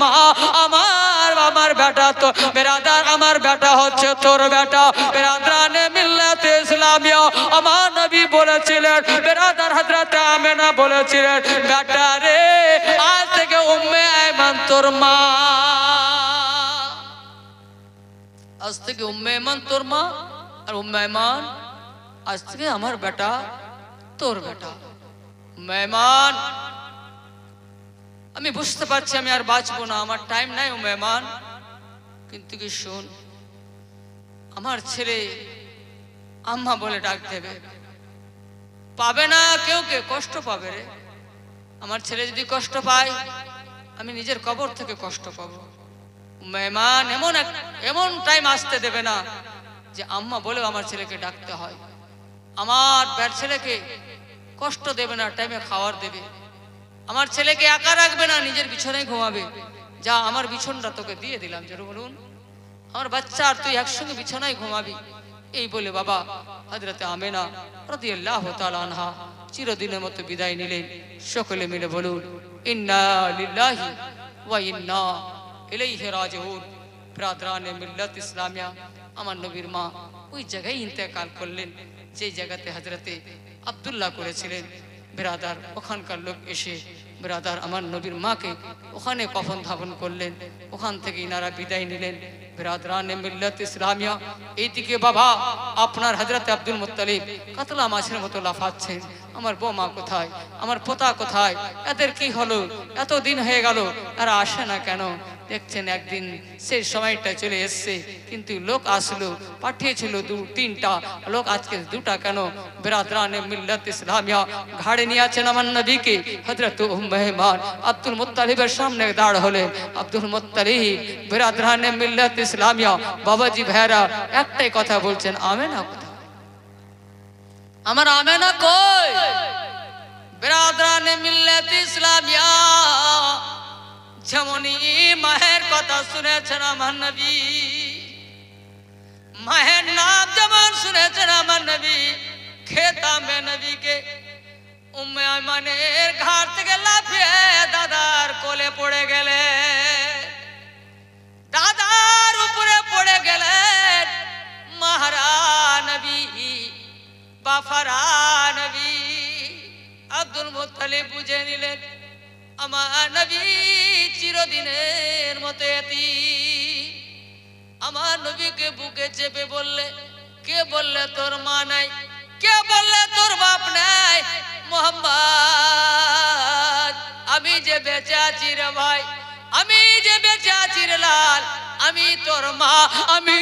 মা আমার বেটা তো বেরাদার, আমার বেটা হচ্ছে তোর বেটা। বেরাদারানে মিল্লাতে ইসলামিয়া আমার নবী বলেছিলেন, বেরাদার হযরত আমেনা বলেছিলেন, বেটা রে আজ থেকে উম্মে আয়মান তোর মা, আজ থেকে উম্মে আয়মান তোর মা, আর উম্মে আয়মান আজ থেকে আমার বেটা তোর বেটা। উম্মে আয়মান আমি বুঝতে পারছি আমি আর বাঁচবো না, আমার টাইম নাই উম্মে আয়মান, কিন্তু কি শোন, আমার ছেলে আম্মা বলে ডাক দেবে, পাবে না কেউ, কে কষ্ট পাবে রে। আমার ছেলে যদি কষ্ট পায় আমি নিজের কবর থেকে কষ্ট পাবো। উম্মে আয়মান এমন টাইম আসতে দেবে না যে আম্মা বলেও আমার ছেলেকে ডাকতে হয়। আমার ছেলেকে কষ্ট দেবে না, টাইমে খাওয়ার দেবে। আমার ছেলেকে একা রাখবে না, নিজের বিছানায় ঘুমাবে। যা আমার বিছানাটা তোকে দিয়ে দিলাম, জোরে বলুন, আমার বাচ্চা আর তুই একসঙ্গে বিছানায় ঘুমাবি। এই বলে বাবা হযরতে আমেনা রাদিয়াল্লাহু তাআলা আনহা চিরদিনের মতো বিদায় নিলেন। সকলে মিলে বলুন ইন্না লিল্লাহি ওয়া ইন্না ইলাইহি রাজিউন। ব্রাদরানে মিল্লাত ইসলামিয়া, আমার নবীর মা ওই জায়গায় ইন্তেকাল করলেন যে জায়গাতে হযরতে আব্দুল্লাহ করেছিলেন। ব্রাদার ওখানকার লোক এসে ব্রাদার আমার নবীর মাকে ওখানে কফন ধাপন করলেন। ওখান থেকে ইনারা বিদায় নিলেন। ব্রাদরানে মিল্লাত ইসলামিয়া, এইদিকে বাবা আপনার হযরতে আব্দুল মুত্তালিব কাতলা মাছের মতো লাফাচ্ছেন, আমার বৌমা কোথায়, আমার পোতা কোথায়, এদের কি হলো, এতদিন হয়ে গেল এরা আসে না কেন? দেখছেন একদিন সেই সময়টা চলে এসছে, কিন্তু লোক আসলো, পাঠিয়েছিল 2-3টা লোক, আজকে 2টা কেন? ব্রাদরানে মিল্লাত ইসলামিয়া ঘাড়ে নিয়ে আছেন আমার নবীকে। হযরত উম্মে আয়মান আব্দুল মুত্তালিবের সামনে দাঁড় হলেন। আব্দুল মুত্তালিব ব্রাদরানে মিল্লাত ইসলামিয়া বাবাজি ভাইরা একটাই কথা বলছেন, আমেনা কোথায়, আমার আমেনা কই? ব্রাদরানে মিল্লাত ইসলামিয়া যেমনই মায়ের কথা শুনেছেন আমার নবী, মায়ের নাম যেমন শুনেছেন আমার নবী, খেতামে নবীকে উম্মে আয়মানের ঘাট থেকে লাফিয়ে দাদার কোলে পড়ে গেলে, দাদার উপরে পড়ে গেলেন মাহারা নবী, বাফারা নবী। আব্দুল মুত্তালিব বুঝে নিলেন আমার নবী চিরদিনের মতো এতিম। আমার নবীকে বুকে চেপে বললে, কে বললে তোর মা নাই, কে বললে তোর বাপ নাই? মুহাম্মদ আমি যে বেঁচে আছি রে ভাই, আমি যে বেঁচে আছি রে লাল, আমি তোর মা, আমি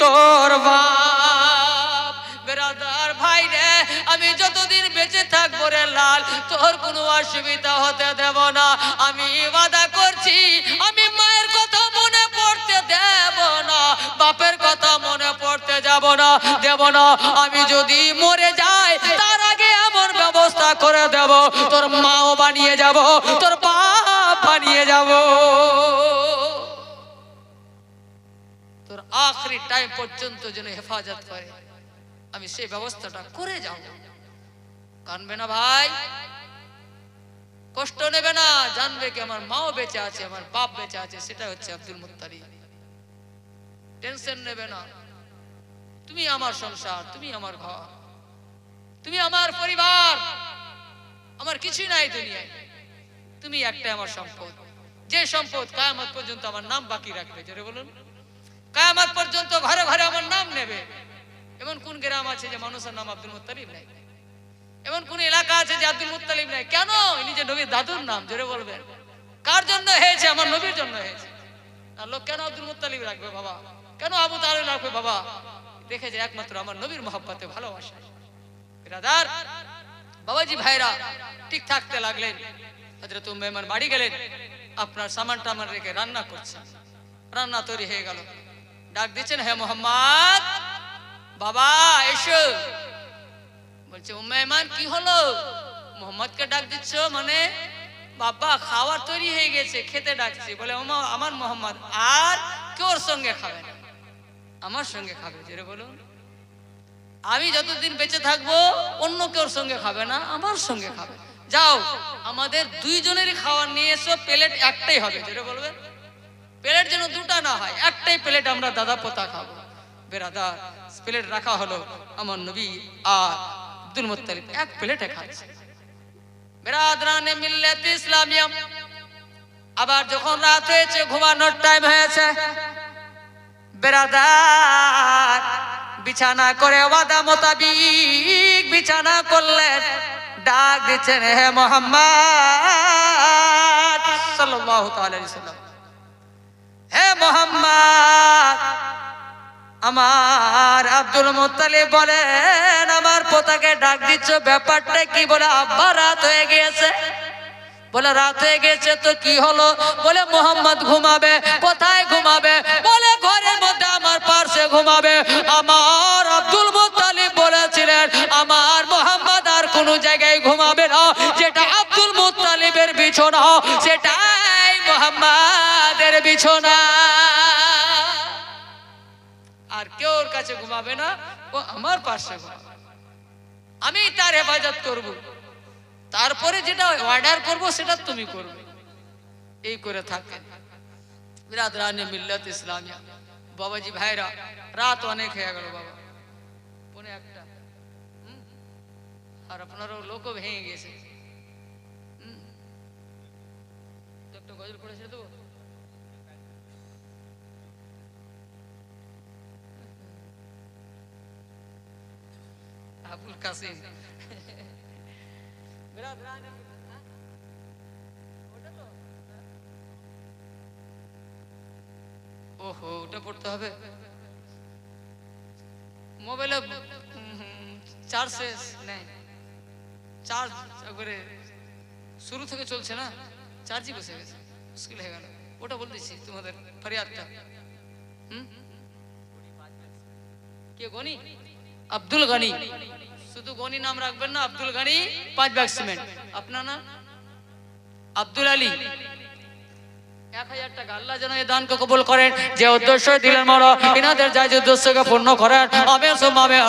তোর বাপ। বেরাদার ভাই রে, আমি যতদিন বেঁচে থাকবো রে লাল, তোর কোনো অসুবিধা হতে দেব না। আমি ওয়াদা করছি আমি মায়ের কথা মনে পড়তে দেব না, বাপের কথা মনে পড়তে দেব না। আমি যদি মরে যাই তার আগে এমন ব্যবস্থা করে দেব, তোর মাও বানিয়ে যাব, তোর বাপ বানিয়ে যাব, তোর আখরি টাইম পর্যন্ত যেন হেফাজত করে, আমি সেই ব্যবস্থাটা করে যাব। কানবে না ভাই, কষ্ট নেবে না, জানবে কি আমার মাও বেঁচে আছে, আমার বাপ বেঁচে আছে, সেটা হচ্ছে আব্দুল মুত্তালিব। টেনশন নেবে না, তুমি আমার সংসার, তুমি আমার ঘর, তুমি আমার পরিবার, আমার কিছুই নাই দুনিয়ায়, তুমি একটা আমার সম্পদ, যে সম্পদ কিয়ামত পর্যন্ত আমার নাম বাকি রাখবে। জোরে বলুন, কিয়ামত পর্যন্ত ঘরে ঘরে আমার নাম নেবে। এমন কোন গ্রাম আছে যে মানুষের নাম আব্দুল মুত্তালিব নাই? এমন কোন এলাকা আছে যে আব্দুল মুত্তালিব নাই? কেন? নিজে নবীর দাদুর নাম। জোরে বলবেন, কার জন্য হয়েছে? আমার নবীর জন্য হয়েছে। আর লোক কেন আব্দুল মুত্তালিব রাখবে বাবা, কেন আবু তালেব রাখবে বাবা? দেখেছে একমাত্র আমার নবীর মহব্বতে ভালোবাসা। বিরাদার বাবাজি ভাইরা ঠিক থাকতে লাগলেন। হযরত উম্মে আয়মান বাড়ি গেলেন, আপনার সামান টামান রেখে রান্না করছেন, রান্না তৈরি হয়ে গেল। ডাক দিচ্ছেন, হে মোহাম্মদ, বাবা এসো। বলছে উম্মে আয়মান কি হলো? মোহাম্মদকে ডাক দিচ্ছ মানে? বাবা খাওয়ার তৈরি হয়ে গেছে, খেতে ডাকছি। বলে আমার মোহাম্মদ আর কেউর সঙ্গে খাবে না, আমার সঙ্গে খাবে। জোরে বলুন, আমি যতদিন বেঁচে থাকবো অন্য কেউর সঙ্গে খাবে না, আমার সঙ্গে খাবে। যাও আমাদের দুইজনেরই খাবার নিয়ে এসো, প্লেট একটাই হবে। যেটা বলবে প্লেট যেন দুটা না হয়, একটাই প্লেট আমরা দাদা পোতা খাবো। বেরাদার প্লেট রাখা হলো, আমার নবী আর আব্দুল মুত্তালিব এক প্লেটে খাচ্ছে। বেরাদরানে মিল্লাত ইসলামিয়া, আবার যখন রাত হয়েছে, ঘুমানোর টাইম হয়েছে, বেরাদার বিছানা করে ওয়াদা মোতাবিক বিছানা করলেন। ডাক দিচ্ছেন, হে মুহাম্মদ সাল্লাল্লাহু তাআলা আলাইহি সাল্লাম, হে মুহাম্মদ। আমার আব্দুল মুত্তালিব বলেন, আমার পোতাকে ডাক দিচ্ছ, ব্যাপারটা কি? বলে আব্বা রাত হয়ে গিয়েছে। বলে রাত হয়ে গেছে তো কি হলো? বলে মুহাম্মদ ঘুমাবে। কোথায় ঘুমাবে? বলে ঘরের মধ্যে আমার পাশে ঘুমাবে। আমার আব্দুল মুত্তালিব বলেছিলেন, আমার মুহাম্মদ আর কোন জায়গায় ঘুমাবে না, যেটা আব্দুল মুত্তালিবের বিছানা সেটাই মুহাম্মাদের বিছানা, আর কেউ ওর কাছে ঘুমাবে না, ও আমার পাশে ঘুমাবে, আমি তার হেফাজত করব, তারপরে যেটা অর্ডার করব সেটা তুমি করবে। এই করে থাকেন বিরাদরানে মিল্লাত ইসলামিয়া। বাবাজি ভাইরা, রাত অনেক হয়ে গেল বাবা, পৌনে একটা, আর আপনারও লোকও ভেঙে গেছে। একটা গজল পড়েছে তো আবুল কাসিম। ওহো, ওটা পড়তে হবে। মোবাইলে চার্জ শেষ নেই, চার্জ একবারে শুরু থেকে চলছে না, চার্জই বসে গেছে, মুশকিল হয়ে গেল। ওটা বলতেছি তোমাদের ফরিয়াদটা। কে গনি? আব্দুল গনি। শুধু গনি নাম রাখবেন না, আব্দুল গনি 5 ব্যাগ সিমেন্ট। আপনার না আব্দুল আলী। 1000 টাকা। আল্লাহ যেন এই দানকে কবুল করেন, যে উদ্দেশ্য দিলেন মারা, ইনাদের জায়েজ উদ্দেশ্যকে পূর্ণ করেন। আমিন সুম্মা আমিন।